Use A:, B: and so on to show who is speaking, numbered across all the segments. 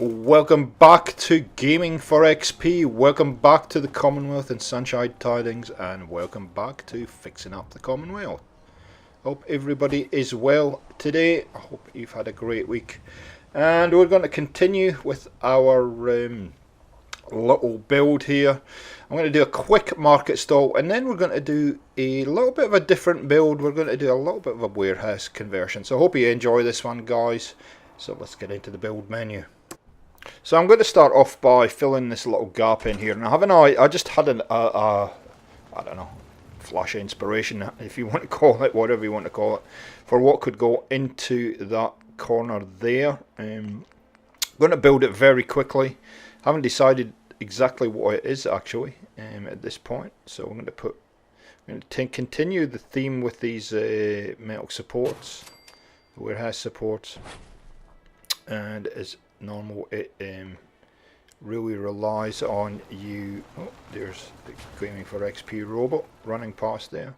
A: Welcome back to Gaming for XP, welcome back to the Commonwealth and Sunshine Tidings, and welcome back to Fixing Up the Commonwealth. Hope everybody is well today. I hope you've had a great week. And we're going to continue with our little build here. I'm going to do a quick market stall, and then we're going to do a little bit of a different build. We're going to do a little bit of a warehouse conversion. So I hope you enjoy this one, guys. So let's get into the build menu. So I'm going to start off by filling this little gap in here, and I just had I don't know, flash of inspiration, if you want to call it, whatever you want to call it, for what could go into that corner there. I'm going to build it very quickly. Haven't decided exactly what it is actually at this point, so I'm going to continue the theme with these metal supports, warehouse supports, and as normal, it really relies on you. Oh, there's the Gaming for XP robot running past there.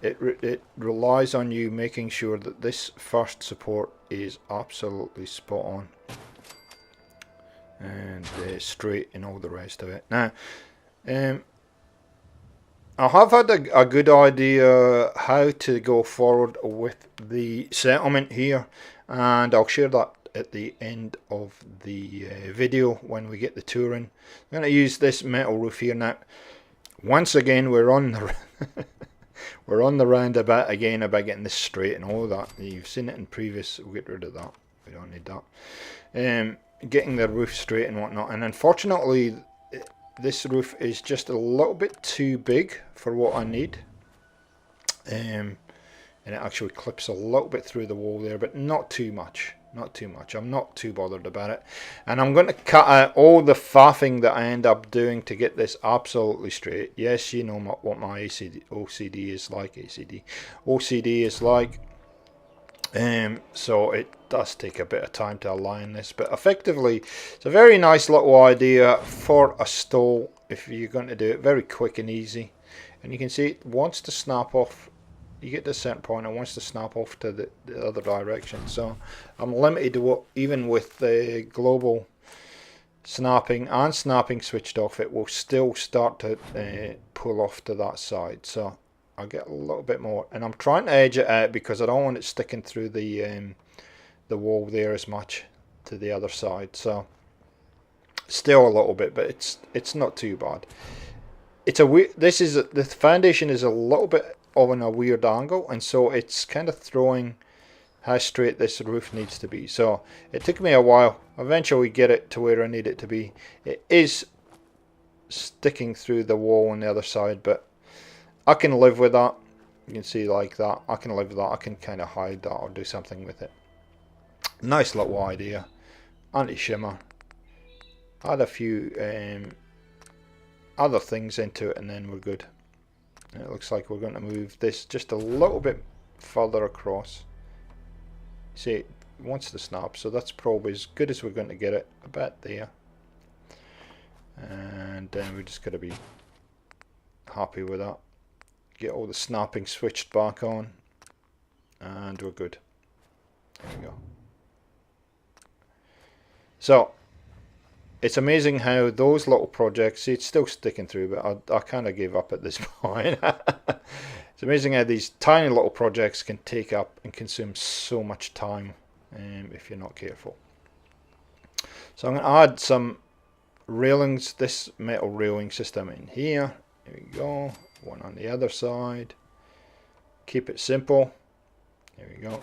A: It relies on you making sure that this first support is absolutely spot on and straight and all the rest of it. Now, I have had a good idea how to go forward with the settlement here, and I'll share that at the end of the video when we get the tour in. I'm going to use this metal roof here now. Once again, we're on the we're on the roundabout again about getting this straight and all that. You've seen it in previous. We'll get rid of that. We don't need that. Getting the roof straight and whatnot. And unfortunately, this roof is just a little bit too big for what I need. And it actually clips a little bit through the wall there, but not too much. Not too much. I'm not too bothered about it. And I'm going to cut out all the faffing that I end up doing to get this absolutely straight. Yes, you know what my OCD is like. OCD is like. So it does take a bit of time to align this. But effectively, it's a very nice little idea for a stall if you're going to do it very quick and easy. And you can see it wants to snap off. You get to a certain point, it wants to snap off to the other direction. So I'm limited to what, even with the global snapping and snapping switched off, it will still start to pull off to that side. So I'll get a little bit more, and I'm trying to edge it out because I don't want it sticking through the wall there as much to the other side. So still a little bit, but it's not too bad. It's a the foundation is a little bit on a weird angle, and so it's kind of throwing how straight this roof needs to be. So it took me a while. Eventually get it to where I need it to be. It is sticking through the wall on the other side, but I can live with that. You can see like that. I can live with that. I can kind of hide that or do something with it. Nice little idea. Anti-shimmer. Add a few other things into it, and then we're good. It looks like we're going to move this just a little bit further across. See, it wants to snap, so that's probably as good as we're going to get it, about there. And then we're just going to be happy with that. Get all the snapping switched back on, and we're good. There we go. So it's amazing how those little projects, see, it's still sticking through, but I kind of gave up at this point. It's amazing how these tiny little projects can take up and consume so much time if you're not careful. So I'm going to add some railings, this metal railing system in here. There we go. One on the other side. Keep it simple. There we go.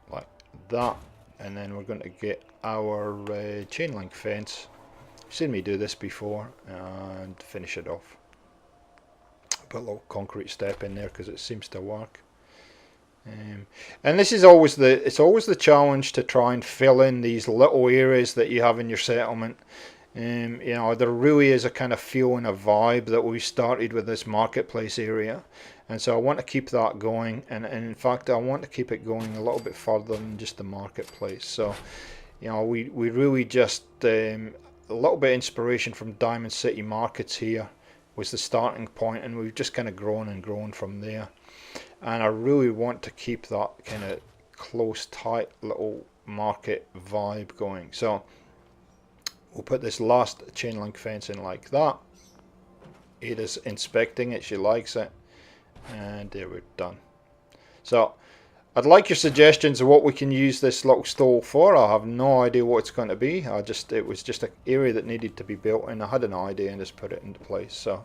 A: Like that. And then we're going to get our chain link fence. You've seen me do this before, and finish it off. Put a little concrete step in there because it seems to work. And this is always the challenge to try and fill in these little areas that you have in your settlement. You know, there really is a kind of feel and a vibe that we started with this marketplace area, and so I want to keep that going, and in fact I want to keep it going a little bit further than just the marketplace. So you know, we really just a little bit of inspiration from Diamond City Markets here was the starting point, and we've just kind of grown and grown from there. And I really want to keep that kind of close, tight little market vibe going. So we'll put this last chain link fence in like that. Ada's inspecting it, she likes it, and there, we're done. So I'd like your suggestions of what we can use this little stall for. I have no idea what it's going to be. It was just an area that needed to be built, and I had an idea and just put it into place. So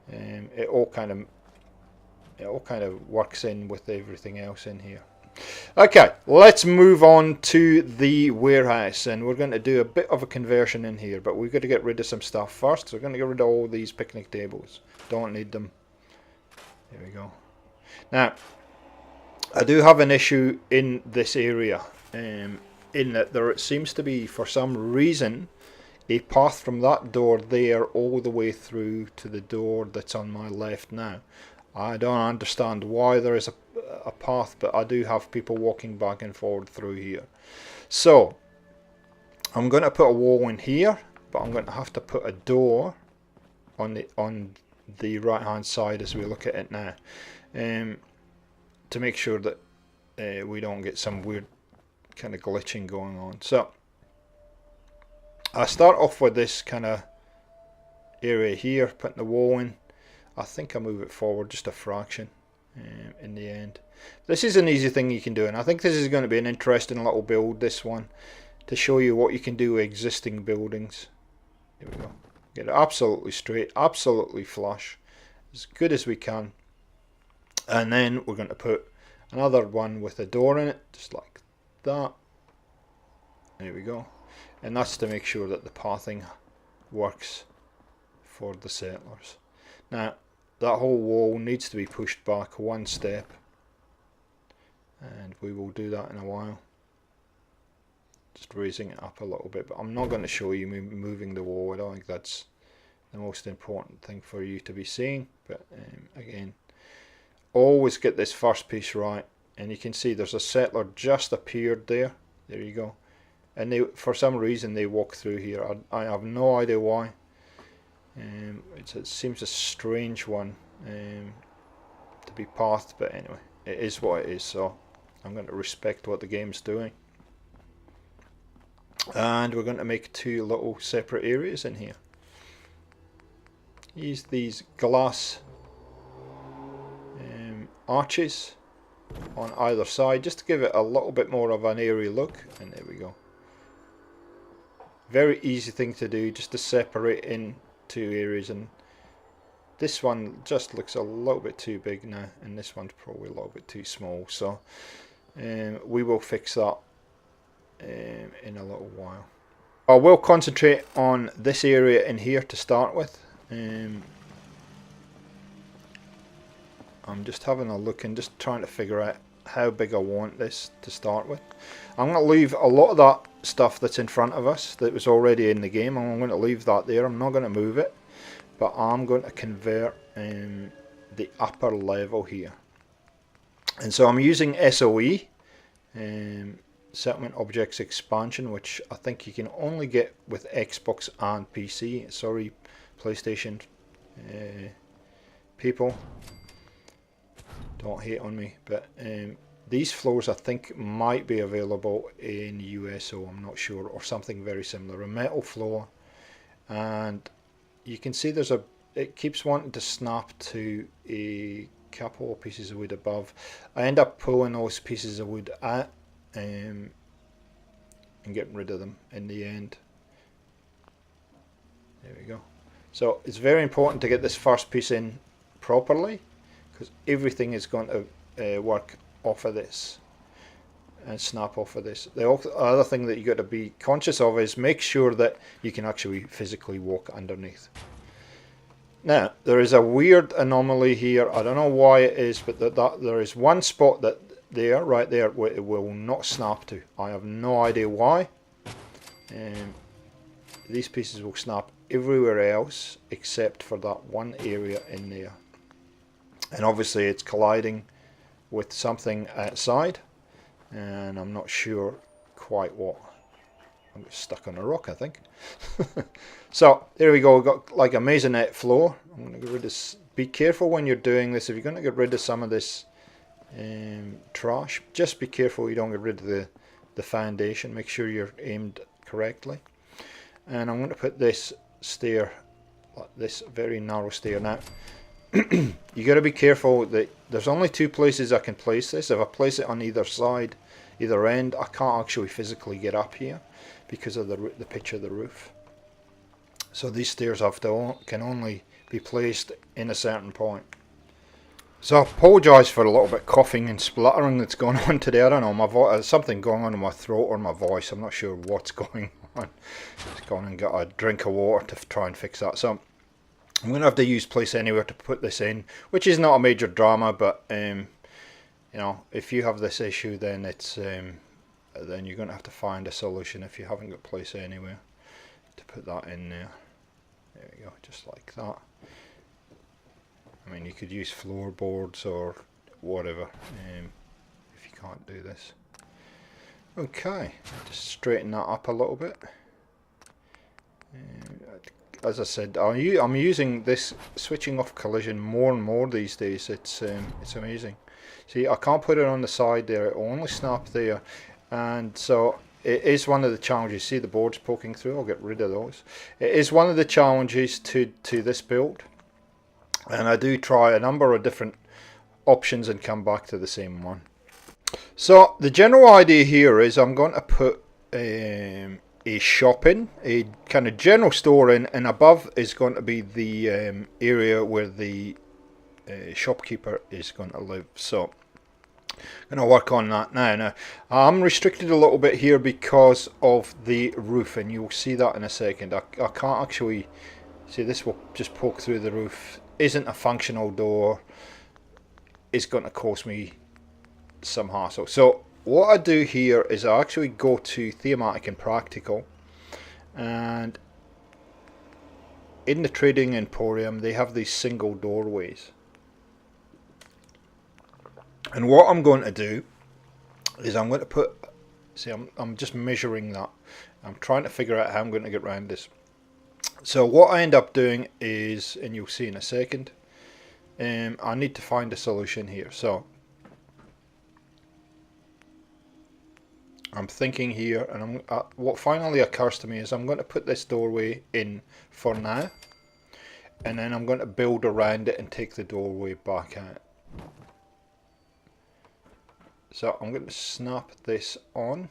A: it all kind of works in with everything else in here. Okay, let's move on to the warehouse, and we're going to do a bit of a conversion in here, but we've got to get rid of some stuff first. So we're going to get rid of all these picnic tables. Don't need them. There we go. Now, I do have an issue in this area, in that there seems to be, for some reason, a path from that door there all the way through to the door that's on my left now. I don't understand why there is a path, but I do have people walking back and forward through here. So I'm going to put a wall in here, but I'm going to have to put a door on the right hand side as we look at it now, to make sure that we don't get some weird kind of glitching going on. So I start off with this kind of area here, putting the wall in. I think I move it forward just a fraction in the end. This is an easy thing you can do, and I think this is going to be an interesting little build, this one, to show you what you can do with existing buildings. Here we go. Get it absolutely straight, absolutely flush, as good as we can. And then we're going to put another one with a door in it, just like that. There we go. And that's to make sure that the pathing works for the settlers. Now, that whole wall needs to be pushed back one step, and we will do that in a while. Just raising it up a little bit, but I'm not going to show you moving the wall. I don't think that's the most important thing for you to be seeing, but again, always get this first piece right. And you can see there's a settler just appeared there. There you go. And they, for some reason, they walk through here. I have no idea why. It seems a strange one to be pathed, but anyway, it is what it is. So I'm going to respect what the game's doing. And we're going to make two little separate areas in here. Use these glass arches on either side just to give it a little bit more of an airy look, and there we go. Very easy thing to do, just to separate in two areas, and this one just looks a little bit too big now, and this one's probably a little bit too small, so we will fix that in a little while. I will concentrate on this area in here to start with. I'm just having a look and just trying to figure out how big I want this to start with. I'm going to leave a lot of that stuff that's in front of us that was already in the game. I'm going to leave that there. I'm not going to move it, but I'm going to convert the upper level here. And so I'm using SOE, Settlement Objects Expansion, which I think you can only get with Xbox and PC. Sorry, PlayStation people, don't hate on me, but these floors I think might be available in USO, I'm not sure, or something very similar. A metal floor, and you can see it keeps wanting to snap to a couple of pieces of wood above. I end up pulling those pieces of wood out and getting rid of them in the end. There we go. So it's very important to get this first piece in properly, because everything is going to work off of this and snap off of this. The other thing that you got to be conscious of is make sure that you can actually physically walk underneath. Now, there is a weird anomaly here. I don't know why it is, but there is one spot that right there where it will not snap to. I have no idea why. These pieces will snap everywhere else except for that one area in there. And obviously it's colliding with something outside, and I'm not sure quite what. I'm stuck on a rock, I think. So there we go. We've got like a maisonette floor. I'm going to get rid of this. Be careful when you're doing this. If you're going to get rid of some of this trash. Just be careful you don't get rid of the foundation. Make sure you're aimed correctly. And I'm going to put this stair, this very narrow stair. Now you got to be careful that there's only two places I can place this. If I place it on either side, either end, I can't actually physically get up here because of the pitch of the roof. So these stairs can only be placed in a certain point. So I apologise for a little bit coughing and spluttering that's going on today. I don't know, my voice, there's something going on in my throat or my voice. I'm not sure what's going on. Just gone and got a drink of water to try and fix that. So I'm going to have to use Place Anywhere to put this in, which is not a major drama, but you know, if you have this issue, then it's then you're going to have to find a solution if you haven't got Place Anywhere to put that in there. There we go, just like that. I mean, you could use floorboards or whatever if you can't do this. Okay, just straighten that up a little bit. As I said, I'm using this switching off collision more and more these days. It's amazing. See, I can't put it on the side there. It will only snap there, and so it is one of the challenges. See the boards poking through? I'll get rid of those. It is one of the challenges to this build. And I do try a number of different options and come back to the same one. So the general idea here is I'm going to put a shop in, a kind of general store in, and above is going to be the area where the shopkeeper is going to live. So I'm going to work on that now. Now I'm restricted a little bit here because of the roof, and you'll see that in a second. I can't actually see, this will just poke through the roof. Isn't a functional door, is going to cause me some hassle. So what I do here is I actually go to Thematic and Practical, and in the Trading Emporium they have these single doorways, and what I'm going to do is I'm going to put, see, I'm just measuring that. I'm trying to figure out how I'm going to get around this. So what I end up doing is, and you'll see in a second, I need to find a solution here. So I'm thinking here, and what finally occurs to me is I'm going to put this doorway in for now, and then I'm going to build around it and take the doorway back out. So I'm going to snap this on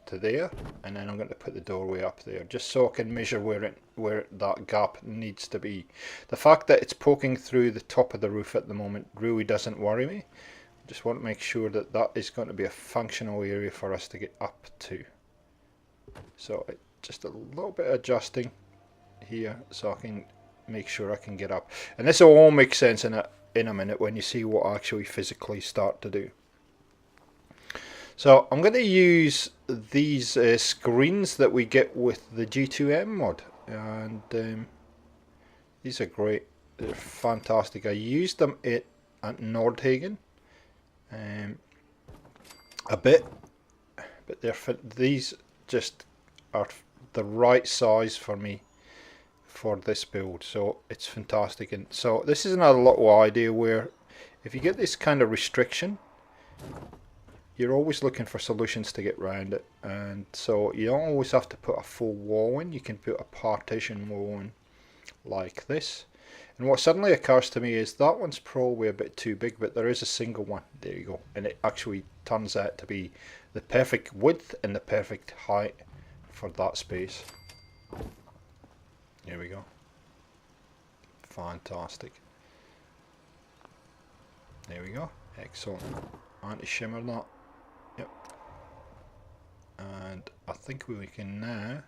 A: to there, and then I'm going to put the doorway up there just so I can measure where that gap needs to be. The fact that it's poking through the top of the roof at the moment really doesn't worry me. I just want to make sure that that is going to be a functional area for us to get up to. So just a little bit of adjusting here so I can make sure I can get up, and this will all make sense in a minute when you see what I actually physically start to do. So I'm going to use these screens that we get with the G2M mod, and these are great. They're fantastic. I used them at Nordhagen a bit, but these just are the right size for me for this build, so it's fantastic. And so this is another little idea where if you get this kind of restriction, you're always looking for solutions to get around it, and so you don't always have to put a full wall in. You can put a partition wall in like this, and what suddenly occurs to me is that one's probably a bit too big, but there is a single one. There you go, and it actually turns out to be the perfect width and the perfect height for that space. There we go, fantastic. There we go, excellent. Anti-shimmer that. Yep. And I think we can now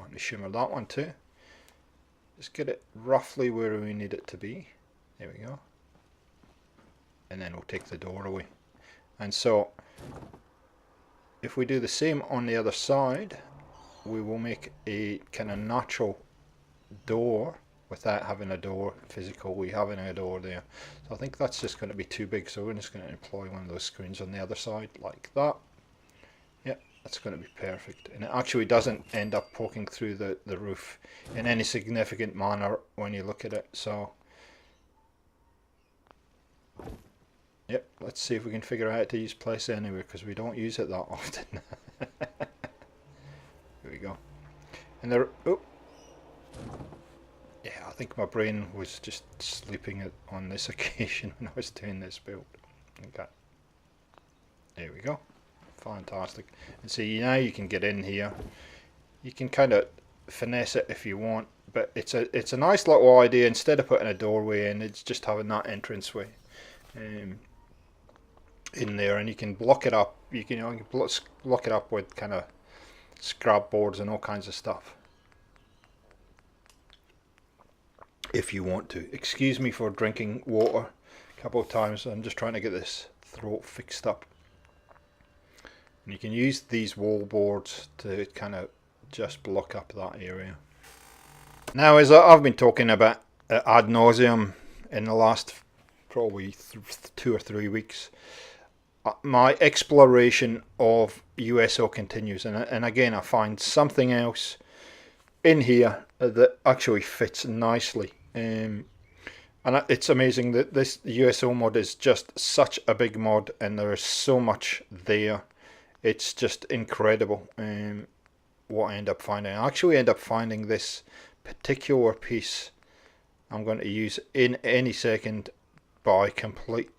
A: anti-shimmer that one too. Just get it roughly where we need it to be. There we go. And then we'll take the door away. And so if we do the same on the other side, we will make a kind of natural door without having a door physically having a door there. So I think that's just going to be too big, so we're just going to employ one of those screens on the other side like that. Yep, that's going to be perfect, and it actually doesn't end up poking through the roof in any significant manner when you look at it. So let's see if we can figure out how to use place anywhere, because we don't use it that often. Here we go. And there, oh, yeah, I think my brain was just sleeping on this occasion when I was doing this build. Okay, there we go. Fantastic. And see, now you can get in here. You can kind of finesse it if you want, but it's a nice little idea. Instead of putting a doorway in, it's just having that entranceway in there, and you can block it up. You can block it up with kind of scrap boards and all kinds of stuff if you want to. Excuse me for drinking water a couple of times. I'm just trying to get this throat fixed up. And you can use these wall boards to kind of just block up that area. Now, as I've been talking about ad nauseum in the last probably 2 or 3 weeks, my exploration of USO continues, and again I find something else in here that actually fits nicely, and it's amazing that this USO mod is just such a big mod, and there is so much there. It's just incredible what I end up finding. I actually end up finding this particular piece I'm going to use in any second by complete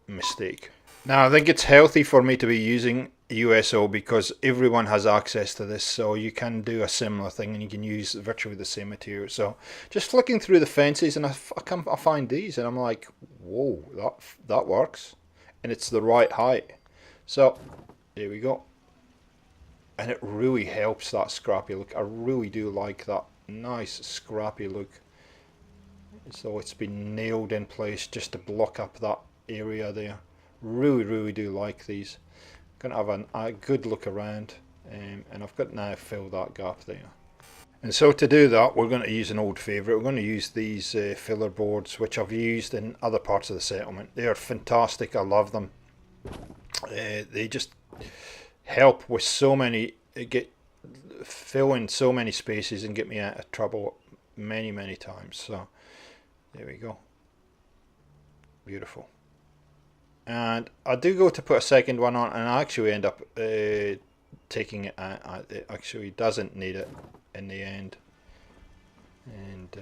A: mistake. Now, I think it's healthy for me to be using USO because everyone has access to this, so you can do a similar thing and you can use virtually the same material. So just flicking through the fences, and I find these, and I'm like, whoa, that works, and it's the right height. So there we go, and it really helps that scrappy look. I really do like that nice scrappy look. So it's been nailed in place just to block up that area there. Really do like these. Going to have a good look around, and I've got now filled that gap there. And so to do that, we're going to use an old favourite. We're going to use these filler boards, which I've used in other parts of the settlement. They are fantastic. I love them. They just help with so many, fill in so many spaces and get me out of trouble many times. So there we go. Beautiful. And I do go to put a second one on, and I actually end up taking it out. It actually doesn't need it in the end. And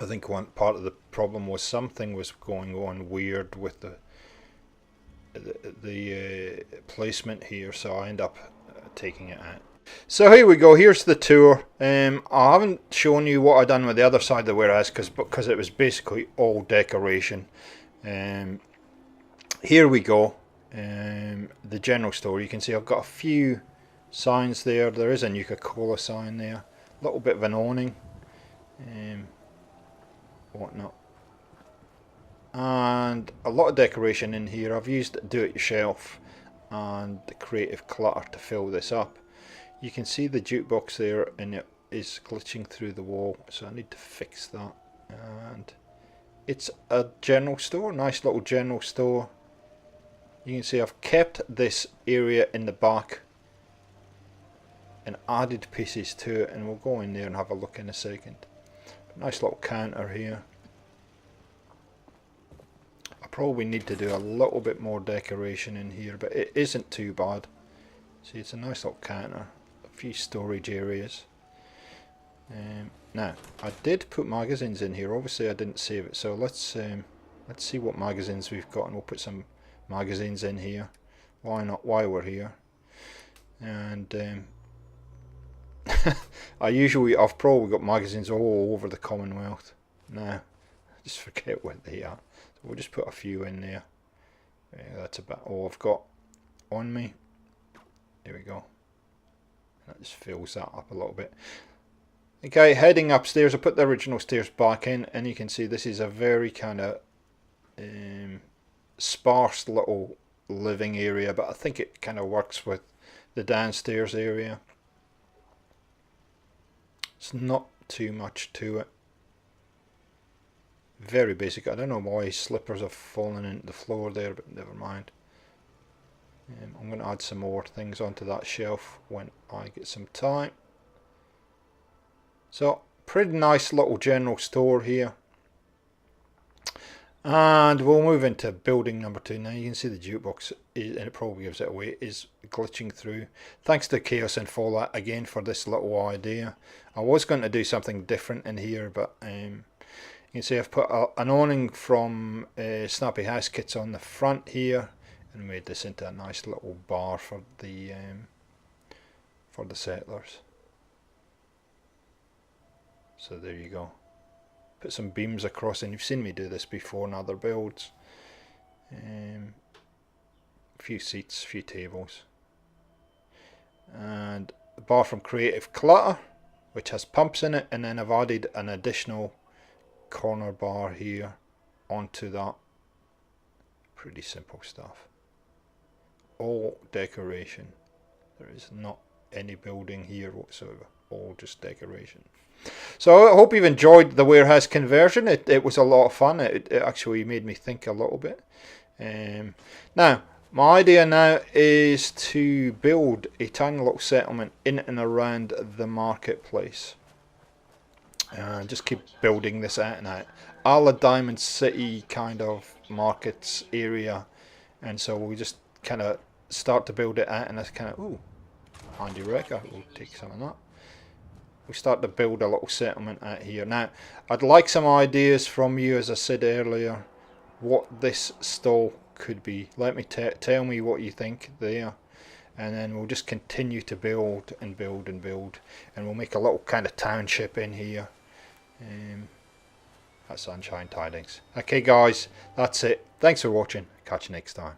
A: I think one part of the problem was something was going on weird with the placement here, so I end up taking it out. So here we go, here's the tour. I haven't shown you what I've done with the other side of the warehouse because it was basically all decoration. Here we go, the general store. You can see I've got a few signs there. There is a Nuka-Cola sign there, a little bit of an awning, whatnot, and a lot of decoration in here. I've used do-it-yourself and the creative clutter to fill this up. You can see the jukebox there, and it is glitching through the wall, so I need to fix that. And it's a general store, nice little general store. You can see I've kept this area in the back and added pieces to it, and we'll go in there and have a look in a second. Nice little counter here. I probably need to do a little bit more decoration in here, but it isn't too bad. See, it's a nice little counter, a few storage areas. Now, I did put magazines in here. Obviously I didn't save it, so let's see what magazines we've got, and we'll put some magazines in here. Why not, while we're here? And I've probably got magazines all over the Commonwealth. Now, just forget what they are. So we'll just put a few in there. That's about all I've got on me. There we go. That just fills that up a little bit. Okay, heading upstairs, I put the original stairs back in, and you can see this is a very kind of sparse little living area, but I think it kind of works with the downstairs area. It's not too much to it. Very basic. I don't know why slippers have fallen into the floor there, but never mind. I'm going to add some more things onto that shelf when I get some time. So, pretty nice little general store here. And we'll move into building number 2 now. You can see the jukebox, and it probably gives it away, is glitching through. Thanks to Chaos and Fallout again for this little idea. I was going to do something different in here, but you can see I've put an awning from Snappy House Kits on the front here, and made this into a nice little bar for the settlers. So there you go. Put some beams across, and you've seen me do this before in other builds. A few seats, a few tables, and a bar from Creative Clutter, which has pumps in it, and then I've added an additional corner bar here onto that. Pretty simple stuff. All decoration. There is not any building here whatsoever. All just decoration. So I hope you've enjoyed the warehouse conversion. It was a lot of fun. It actually made me think a little bit. Now, my idea now is to build a tiny little settlement in and around the marketplace. Just keep building this out and out. A la Diamond City kind of markets area. And so we'll just kind of start to build it out, and that's kind of, ooh, handy wrecker. We'll take some of that. We start to build a little settlement out here. Now, I'd like some ideas from you, as I said earlier, what this stall could be. Let me tell me what you think there, and then we'll just continue to build and build and build, and we'll make a little kind of township in here. That's Sunshine Tidings. Okay guys, that's it. Thanks for watching. Catch you next time.